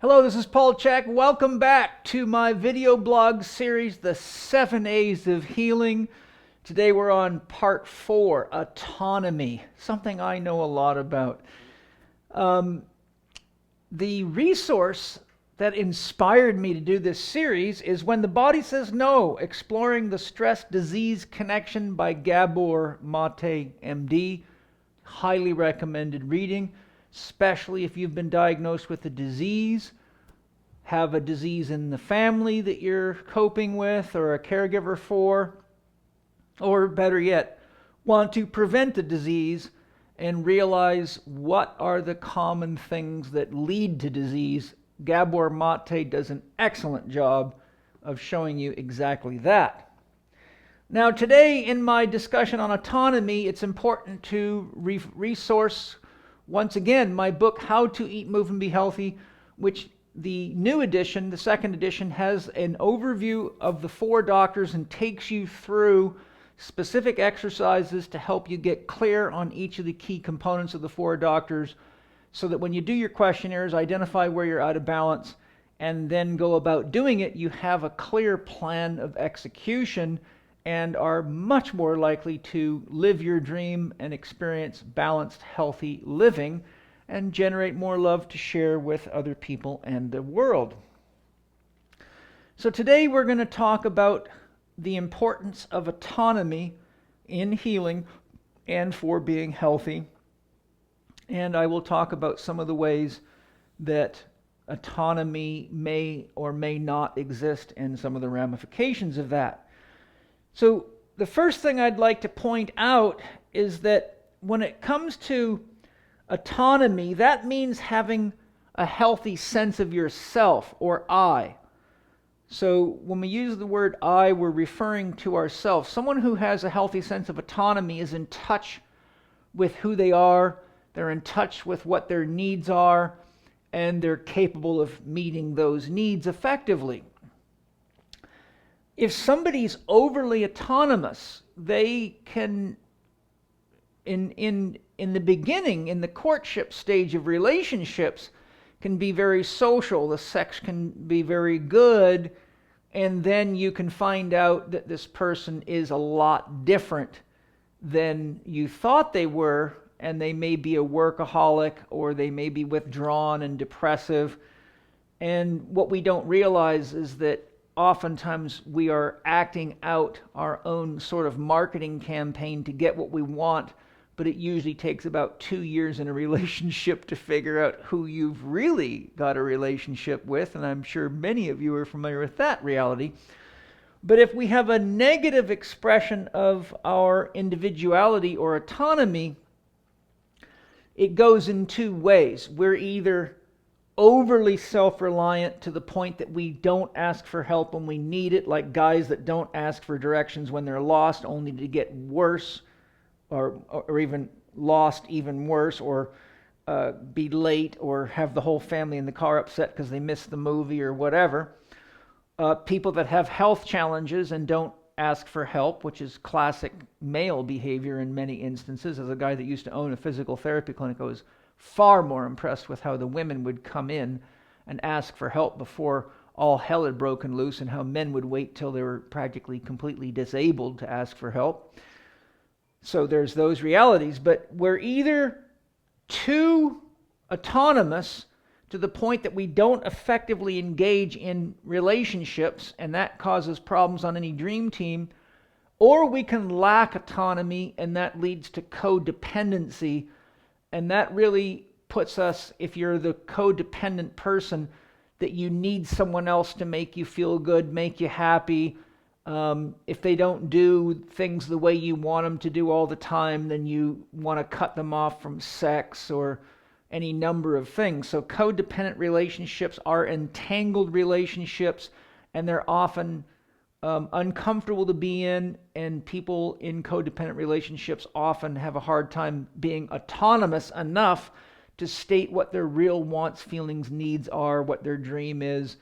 Hello, this is C.H.E.K. Welcome back to my video blog series, The 7 A's of Healing. Today we're on part 4, Autonomy, something I know a lot about. The resource that inspired me to do this series is When the Body Says No, Exploring the Stress-Disease Connection by Gabor Mate, MD. Highly recommended reading, especially if you've been diagnosed with a disease, have a disease in the family that you're coping with or a caregiver for, or better yet, want to prevent the disease and realize what are the common things that lead to disease. Gabor Mate does an excellent job of showing you exactly that. Now today in my discussion on autonomy, it's important to resource once again my book, How to Eat, Move, and Be Healthy, which the new edition, the second edition, has an overview of the 4 doctors and takes you through specific exercises to help you get clear on each of the key components of the 4 doctors, so that when you do your questionnaires, identify where you're out of balance, and then go about doing it, you have a clear plan of execution and are much more likely to live your dream and experience balanced, healthy living and generate more love to share with other people and the world. So today we're going to talk about the importance of autonomy in healing and for being healthy. And I will talk about some of the ways that autonomy may or may not exist and some of the ramifications of that. So the first thing I'd like to point out is that when it comes to autonomy, that means having a healthy sense of yourself, or I. So when we use the word I, we're referring to ourselves. Someone who has a healthy sense of autonomy is in touch with who they are, they're in touch with what their needs are, and they're capable of meeting those needs effectively. If somebody's overly autonomous, they can, in the beginning, in the courtship stage of relationships, can be very social. The sex can be very good, and then you can find out that this person is a lot different than you thought they were, and they may be a workaholic, or they may be withdrawn and depressive. And what we don't realize is that oftentimes we are acting out our own sort of marketing campaign to get what we want, but it usually takes about 2 years in a relationship to figure out who you've really got a relationship with, and I'm sure many of you are familiar with that reality. But if we have a negative expression of our individuality or autonomy, it goes in 2 ways. We're either overly self-reliant to the point that we don't ask for help when we need it, like guys that don't ask for directions when they're lost, only to get worse, or even lost even worse, or be late, or have the whole family in the car upset because they missed the movie or whatever. People that have health challenges and don't ask for help, which is classic male behavior in many instances. As a guy that used to own a physical therapy clinic, I was far more impressed with how the women would come in and ask for help before all hell had broken loose, and how men would wait till they were practically completely disabled to ask for help. So there's those realities, but we're either too autonomous to the point that we don't effectively engage in relationships, and that causes problems on any dream team, or we can lack autonomy, and that leads to codependency. And that really puts us, if you're the codependent person, that you need someone else to make you feel good, make you happy. If they don't do things the way you want them to do all the time, then you want to cut them off from sex or any number of things. So codependent relationships are entangled relationships, and they're often uncomfortable to be in, and people in codependent relationships often have a hard time being autonomous enough to state what their real wants, feelings, needs are, what their dream is,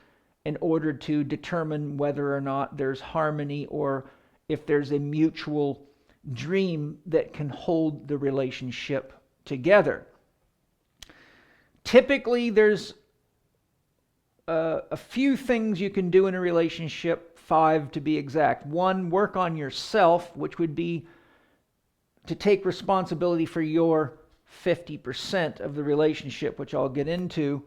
in order to determine whether or not there's harmony, or if there's a mutual dream that can hold the relationship together. Typically, there's a few things you can do in a relationship, 5 to be exact. 1, work on yourself, which would be to take responsibility for your 50% of the relationship, which I'll get into.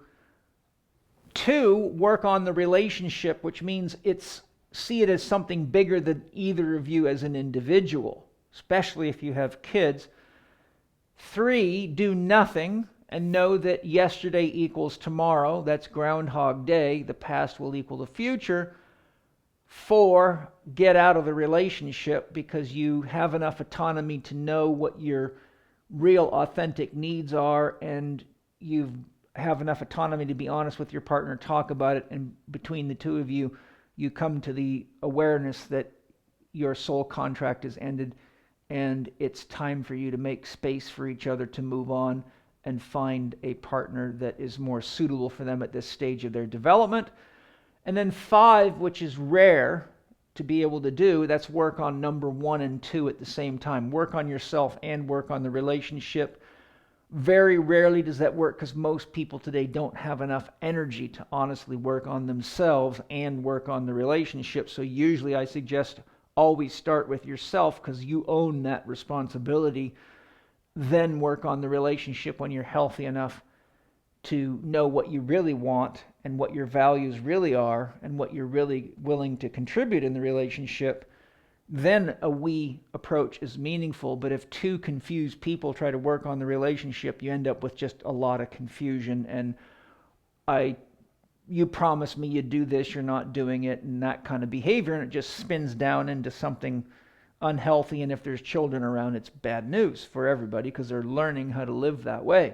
2, work on the relationship, which means see it as something bigger than either of you as an individual, especially if you have kids. 3, do nothing and know that yesterday equals tomorrow. That's Groundhog Day. The past will equal the future. 4, get out of the relationship because you have enough autonomy to know what your real authentic needs are, and you have enough autonomy to be honest with your partner, talk about it, and between the two of you, you come to the awareness that your soul contract is ended and it's time for you to make space for each other to move on and find a partner that is more suitable for them at this stage of their development. And then 5, which is rare to be able to do, that's work on number 1 and 2 at the same time. Work on yourself and work on the relationship. Very rarely does that work because most people today don't have enough energy to honestly work on themselves and work on the relationship. So usually I suggest always start with yourself because you own that responsibility. Then work on the relationship when you're healthy enough to know what you really want and what your values really are and what you're really willing to contribute in the relationship. Then a we approach is meaningful. But if 2 confused people try to work on the relationship, you end up with just a lot of confusion and you promised me you'd do this, you're not doing it, and that kind of behavior, and it just spins down into something unhealthy. And if there's children around, it's bad news for everybody because they're learning how to live that way.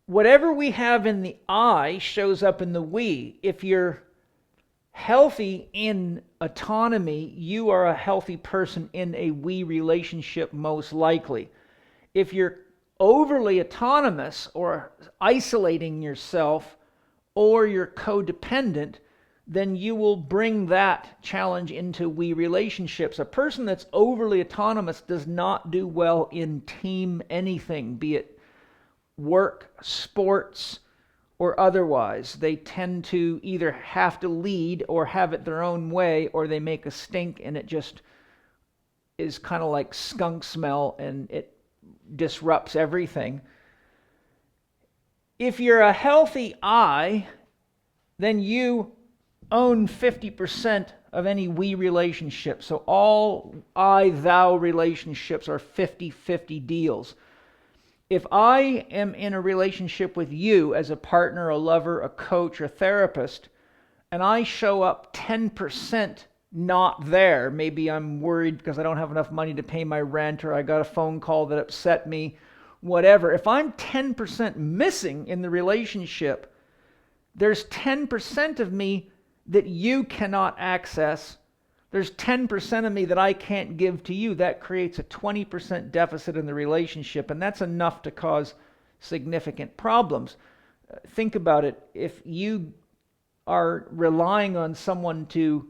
Whatever we have in the I shows up in the we. If you're healthy in autonomy, you are a healthy person in a we relationship, most likely. If you're overly autonomous or isolating yourself or you're codependent, then you will bring that challenge into we relationships. A person that's overly autonomous does not do well in team anything, be it work, sports, or otherwise. They tend to either have to lead or have it their own way, or they make a stink and it just is kind of like skunk smell and it disrupts everything. If you're a healthy I, then you own 50% of any we relationship. So all I-thou relationships are 50-50 deals. If I am in a relationship with you as a partner, a lover, a coach, or therapist, and I show up 10% not there, maybe I'm worried because I don't have enough money to pay my rent, or I got a phone call that upset me, whatever. If I'm 10% missing in the relationship, there's 10% of me that you cannot access. There's 10% of me that I can't give to you. That creates a 20% deficit in the relationship, and that's enough to cause significant problems. Think about it. If you are relying on someone to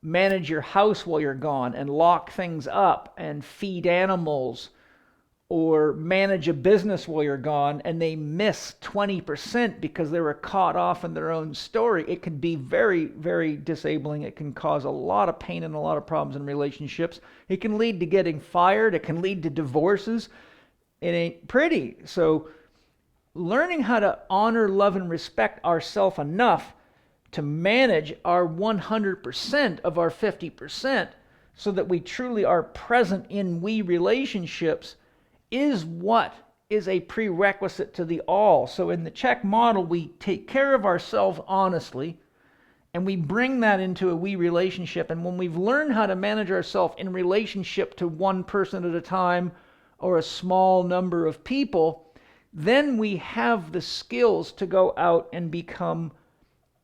manage your house while you're gone and lock things up and feed animals or manage a business while you're gone, and they miss 20% because they were caught off in their own story, it can be very, very disabling. It can cause a lot of pain and a lot of problems in relationships. It can lead to getting fired. It can lead to divorces. It ain't pretty. So learning how to honor, love, and respect ourselves enough to manage our 100% of our 50% so that we truly are present in we relationships is what is a prerequisite to the all. So in the CHEK model, we take care of ourselves honestly, and we bring that into a we relationship. And when we've learned how to manage ourselves in relationship to one person at a time or a small number of people, then we have the skills to go out and become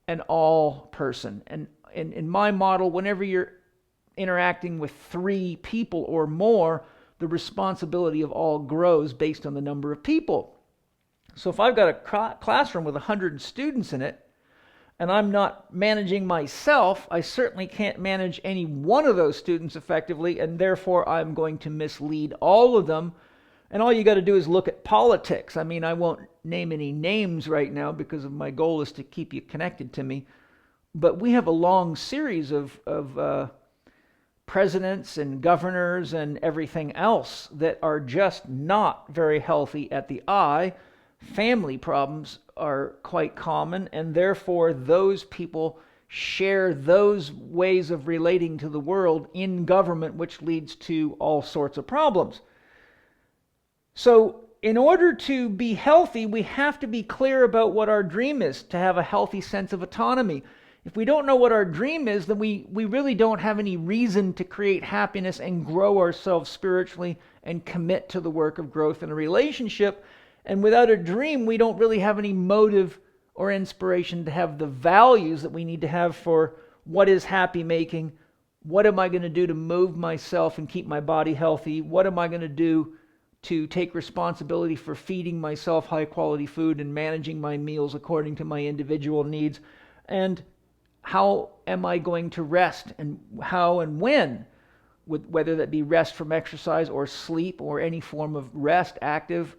an all person. And in my model, whenever you're interacting with 3 people or more, the responsibility of all grows based on the number of people. So if I've got a classroom with 100 students in it, and I'm not managing myself, I certainly can't manage any one of those students effectively, and therefore I'm going to mislead all of them. And all you got to do is look at politics. I mean, I won't name any names right now because my goal is to keep you connected to me. But we have a long series of presidents and governors and everything else that are just not very healthy at the eye. Family problems are quite common, and therefore those people share those ways of relating to the world in government, which leads to all sorts of problems. So in order to be healthy, we have to be clear about what our dream is, to have a healthy sense of autonomy. If we don't know what our dream is, then we really don't have any reason to create happiness and grow ourselves spiritually and commit to the work of growth in a relationship. And without a dream, we don't really have any motive or inspiration to have the values that we need to have for what is happy making, what am I going to do to move myself and keep my body healthy, what am I going to do to take responsibility for feeding myself high quality food and managing my meals according to my individual needs, and how am I going to rest, and how and when, whether that be rest from exercise or sleep or any form of rest, active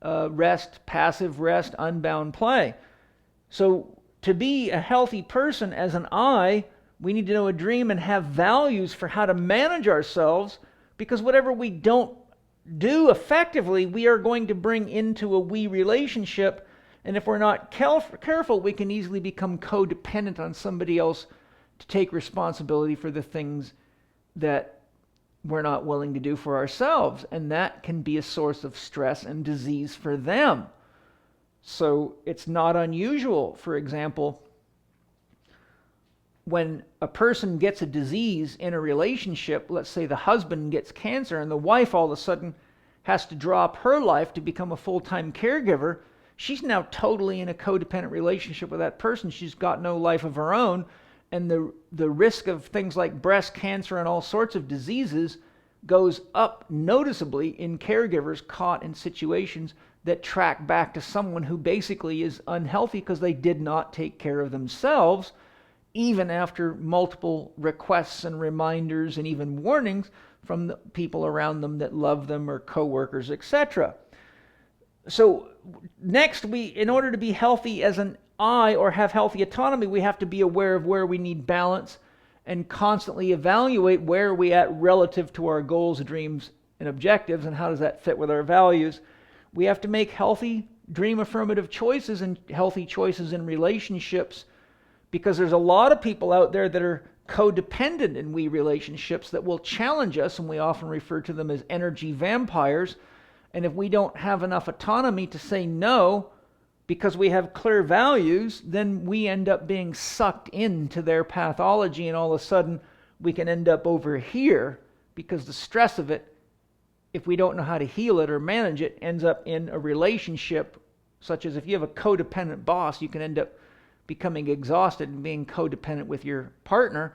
rest, passive rest, unbound play. So to be a healthy person as an I, we need to know a dream and have values for how to manage ourselves, because whatever we don't do effectively, we are going to bring into a we relationship. And if we're not careful, we can easily become codependent on somebody else to take responsibility for the things that we're not willing to do for ourselves. And that can be a source of stress and disease for them. So it's not unusual, for example, when a person gets a disease in a relationship, let's say the husband gets cancer and the wife all of a sudden has to drop her life to become a full-time caregiver, she's now totally in a codependent relationship with that person. She's got no life of her own, and the risk of things like breast cancer and all sorts of diseases goes up noticeably in caregivers caught in situations that track back to someone who basically is unhealthy because they did not take care of themselves, even after multiple requests and reminders and even warnings from the people around them that love them or coworkers, etc. So next, in order to be healthy as an I or have healthy autonomy, we have to be aware of where we need balance and constantly evaluate where are we at relative to our goals, dreams, and objectives, and how does that fit with our values. We have to make healthy dream affirmative choices and healthy choices in relationships, because there's a lot of people out there that are codependent in we relationships that will challenge us, and we often refer to them as energy vampires. And if we don't have enough autonomy to say no because we have clear values, then we end up being sucked into their pathology, and all of a sudden we can end up over here because the stress of it, if we don't know how to heal it or manage it, ends up in a relationship, such as if you have a codependent boss, you can end up becoming exhausted and being codependent with your partner,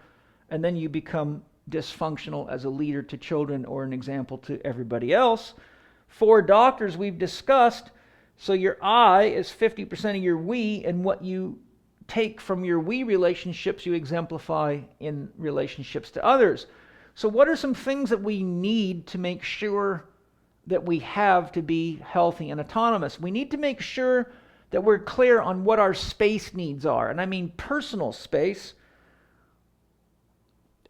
and then you become dysfunctional as a leader to children or an example to everybody else. 4 doctors we've discussed. So your I is 50% of your we, and what you take from your we relationships, you exemplify in relationships to others. So what are some things that we need to make sure that we have to be healthy and autonomous? We need to make sure that we're clear on what our space needs are. And I mean personal space.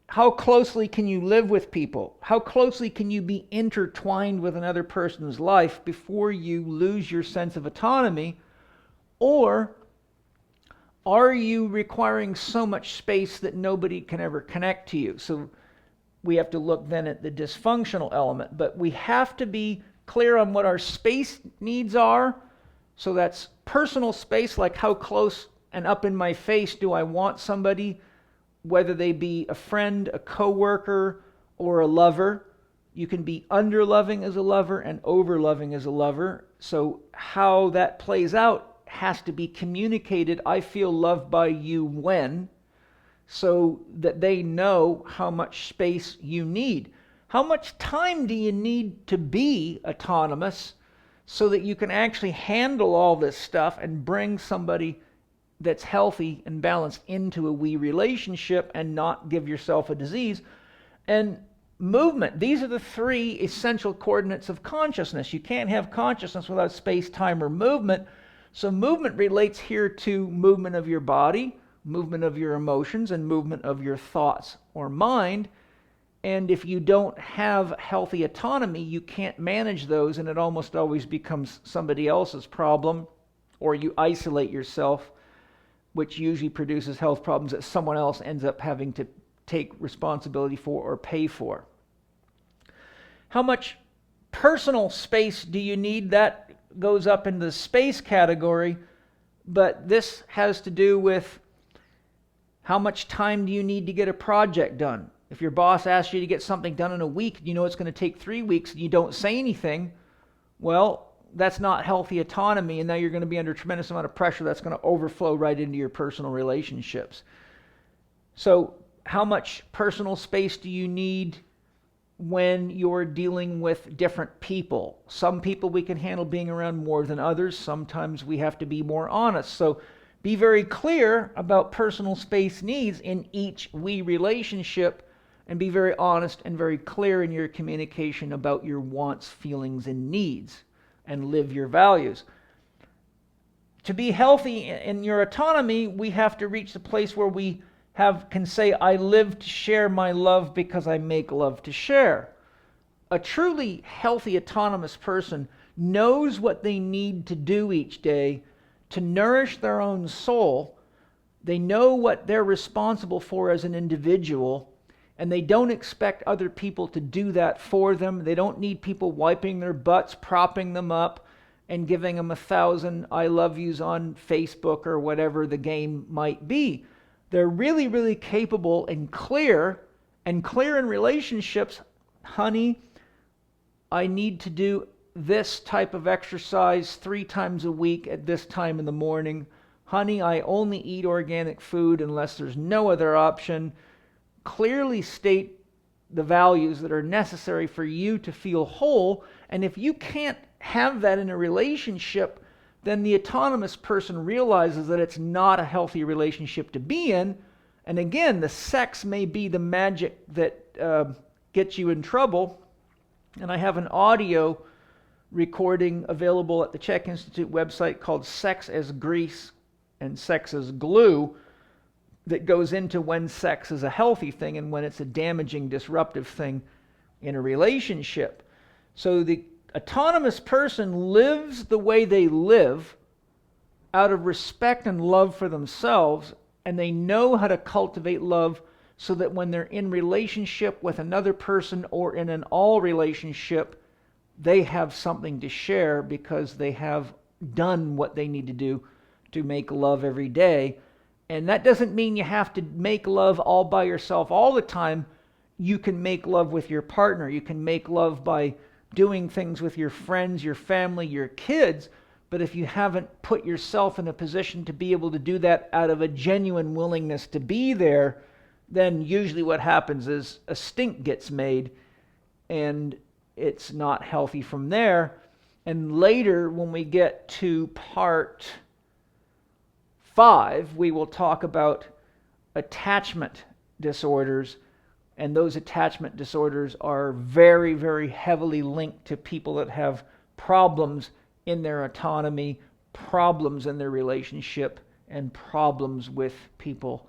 How closely can you live with people? How closely can you be intertwined with another person's life before you lose your sense of autonomy? Or are you requiring so much space that nobody can ever connect to you? So we have to look then at the dysfunctional element. But we have to be clear on what our space needs are. So that's personal space, like how close and up in my face do I want somebody, whether they be a friend, a coworker, or a lover. You can be under-loving as a lover and over-loving as a lover. So how that plays out has to be communicated. I feel loved by you when, so that they know how much space you need. How much time do you need to be autonomous so that you can actually handle all this stuff and bring somebody that's healthy and balanced into a we relationship and not give yourself a disease? And movement. These are the three essential coordinates of consciousness. You can't have consciousness without space, time, or movement. So movement relates here to movement of your body, movement of your emotions, and movement of your thoughts or mind. And if you don't have healthy autonomy, you can't manage those, and it almost always becomes somebody else's problem, or you isolate yourself, which usually produces health problems that someone else ends up having to take responsibility for or pay for. How much personal space do you need? That goes up into the space category, but this has to do with how much time do you need to get a project done. If your boss asks you to get something done in a week, you know it's going to take 3 weeks, and you don't say anything, well, that's not healthy autonomy, and now you're going to be under a tremendous amount of pressure that's going to overflow right into your personal relationships. So how much personal space do you need when you're dealing with different people? Some people we can handle being around more than others. Sometimes we have to be more honest. So be very clear about personal space needs in each we relationship, and be very honest and very clear in your communication about your wants, feelings, and needs, and live your values. To be healthy in your autonomy, we have to reach the place where we can say, I live to share my love because I make love to share. A truly healthy autonomous person knows what they need to do each day to nourish their own soul. They know what they're responsible for as an individual, and they don't expect other people to do that for them. They don't need people wiping their butts, propping them up, and giving them 1,000 I love yous on Facebook or whatever the game might be. They're really, really capable and clear in relationships. Honey, I need to do this type of exercise 3 times a week at this time in the morning. Honey, I only eat organic food unless there's no other option. Clearly state the values that are necessary for you to feel whole. And if you can't have that in a relationship, then the autonomous person realizes that it's not a healthy relationship to be in. And again, the sex may be the magic that gets you in trouble. And I have an audio recording available at the C.H.E.K Institute website called Sex as Grease and Sex as Glue, that goes into when sex is a healthy thing and when it's a damaging, disruptive thing in a relationship. So the autonomous person lives the way they live out of respect and love for themselves, and they know how to cultivate love so that when they're in relationship with another person or in an all relationship, they have something to share because they have done what they need to do to make love every day. And that doesn't mean you have to make love all by yourself all the time. You can make love with your partner. You can make love by doing things with your friends, your family, your kids. But if you haven't put yourself in a position to be able to do that out of a genuine willingness to be there, then usually what happens is a stink gets made, and it's not healthy from there. And later, when we get to part 5, we will talk about attachment disorders, and those attachment disorders are very, very heavily linked to people that have problems in their autonomy, problems in their relationship, and problems with people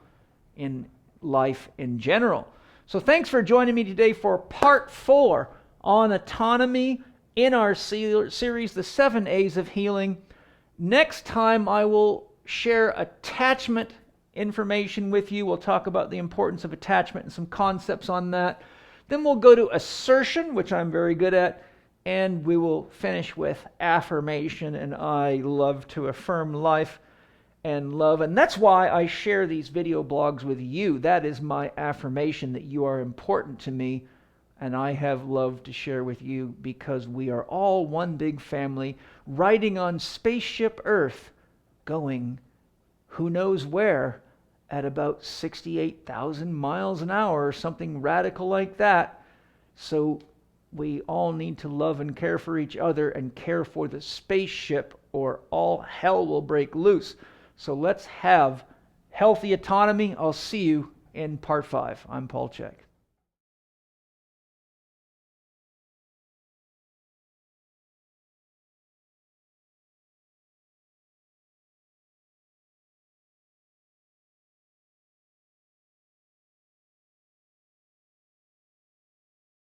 in life in general. So thanks for joining me today for part 4 on autonomy in our series, The 7 A's of Healing. Next time I will share attachment information with you. We'll talk about the importance of attachment and some concepts on that. Then we'll go to assertion, which I'm very good at, and we will finish with affirmation. And I love to affirm life and love, and that's why I share these video blogs with you. That is my affirmation that you are important to me, and I have love to share with you because we are all one big family riding on spaceship Earth, going who knows where at about 68,000 miles an hour or something radical like that. So we all need to love and care for each other and care for the spaceship, or all hell will break loose. So let's have healthy autonomy. I'll see you in part 5. I'm Paul C.H.E.K.